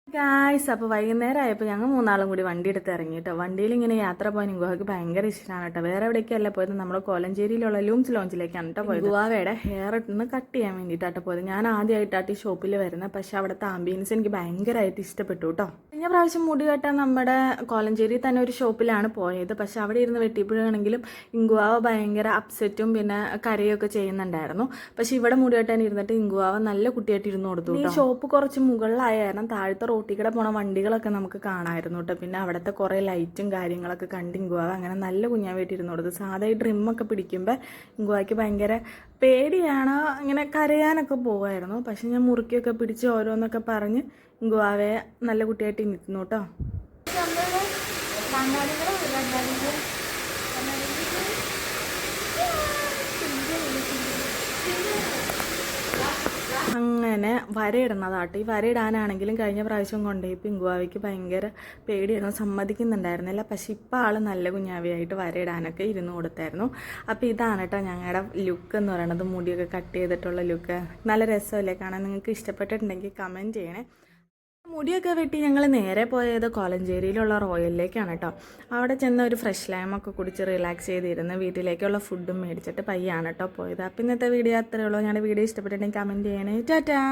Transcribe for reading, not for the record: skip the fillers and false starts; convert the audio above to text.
Guys അപ്പോൾ വൈകുന്നേരമായപ്പോൾ ഞങ്ങൾ മൂന്നാളും കൂടി വണ്ടി എടുത്ത് ഇറങ്ങി കേട്ടോ. വണ്ടിയിൽ ഇങ്ങനെ യാത്ര പോകാൻ ഗുഹയ്ക്ക് ഭയങ്കര ഇഷ്ടമാണ് കേട്ടോ. വേറെ എവിടേക്കല്ല പോയത്, നമ്മുടെ കോലഞ്ചേരിയിലുള്ള ലൂംസ് ലോഞ്ചിലേക്കാണ് കേട്ടോ പോയത്. ഗുവാവയുടെ ഹെയർ ഇട്ടൊന്ന് കട്ട് ചെയ്യാൻ വേണ്ടിയിട്ടാട്ടോ പോയത്. ഞാൻ ആദ്യമായിട്ടാണ് ഈ ഷോപ്പിൽ വരുന്നത്, പക്ഷേ അവിടുത്തെ ആംബിയൻസ് എനിക്ക് ഭയങ്കരമായിട്ട് ഇഷ്ടപ്പെട്ടു കേട്ടോ. കഴിഞ്ഞ പ്രാവശ്യം മുടി കെട്ടാൻ നമ്മുടെ കോലഞ്ചേരി തന്നെ ഒരു ഷോപ്പിലാണ് പോയത്, പക്ഷെ അവിടെ ഇരുന്ന് വെട്ടിയപ്പോഴാണെങ്കിലും ഇങ്കുവാവ ഭയങ്കര അപ്സെറ്റും പിന്നെ കരയൊക്കെ ചെയ്യുന്നുണ്ടായിരുന്നു. പക്ഷെ ഇവിടെ മുടി കെട്ടാൻ ഇരുന്നിട്ട് ഇങ്കുവാവ നല്ല കുട്ടിയായിട്ട് ഇരുന്ന് കൊടുത്തു. ഈ ഷോപ്പ് കുറച്ച് മുകളിലായ കാരണം താഴത്തെ റോട്ടിൽ പോണ വണ്ടികളൊക്കെ നമുക്ക് കാണാമായിരുന്നു കേട്ടോ. പിന്നെ അവിടുത്തെ കുറേ ലൈറ്റും കാര്യങ്ങളൊക്കെ കണ്ട് ഇങ്കുവാവ അങ്ങനെ നല്ല കുഞ്ഞാവായിട്ട് ഇരുന്ന് കൊടുത്തു. സാധാ ഈ ഡ്രിമ്മൊക്കെ പിടിക്കുമ്പോൾ ഇങ്കുവായ്ക്ക് ഭയങ്കര പേടിയാണ്, ഇങ്ങനെ കരയാനൊക്കെ പോകുമായിരുന്നു. പക്ഷെ ഞാൻ മുറുക്കിയൊക്കെ പിടിച്ച് ഓരോന്നൊക്കെ പറഞ്ഞ് ഇങ്കുവാവയെ നല്ല കുട്ടിയായിട്ട് ഇരുന്നു കേട്ടോ. അങ്ങനെ വരയിടുന്നതാട്ടോ. ഈ വരയിടാനാണെങ്കിലും കഴിഞ്ഞ പ്രാവശ്യം കൊണ്ടുപോയി പിങ്കുവാവയ്ക്ക് ഭയങ്കര പേടിയായിരുന്നു, സമ്മതിക്കുന്നുണ്ടായിരുന്നില്ല. പക്ഷെ ഇപ്പം ആൾ നല്ല കുഞ്ഞാവിയായിട്ട് വരയിടാനൊക്കെ ഇരുന്ന് കൊടുത്തായിരുന്നു. അപ്പോൾ ഇതാണ് കേട്ടോ ഞങ്ങളുടെ ലുക്ക് എന്ന് പറയുന്നത്, മുടിയൊക്കെ കട്ട് ചെയ്തിട്ടുള്ള ലുക്ക്. നല്ല രസമല്ലേ കാണാൻ? നിങ്ങൾക്ക് ഇഷ്ടപ്പെട്ടിട്ടുണ്ടെങ്കിൽ കമൻറ്റ് ചെയ്യണേ. മുടിയൊക്കെ വെട്ടി ഞങ്ങൾ നേരെ പോയത് കോലഞ്ചേരിയിലുള്ള റോയലിലേക്കാണ് കേട്ടോ. അവിടെ ചെന്ന് ഒരു ഫ്രഷ് ലൈമൊക്കെ കുടിച്ച് റിലാക്സ് ചെയ്തിരുന്ന് വീട്ടിലേക്കുള്ള ഫുഡും മേടിച്ചിട്ട് പയ്യാണ് കേട്ടോ പോയത്. അപ്പോൾ ഇന്നത്തെ വീഡിയോ അത്രയേ ഉള്ളൂ. ഞങ്ങളുടെ വീഡിയോ ഇഷ്ടപ്പെട്ടിട്ടുണ്ടെങ്കിൽ കമൻറ്റ് ചെയ്യണേ. ടാറ്റാ.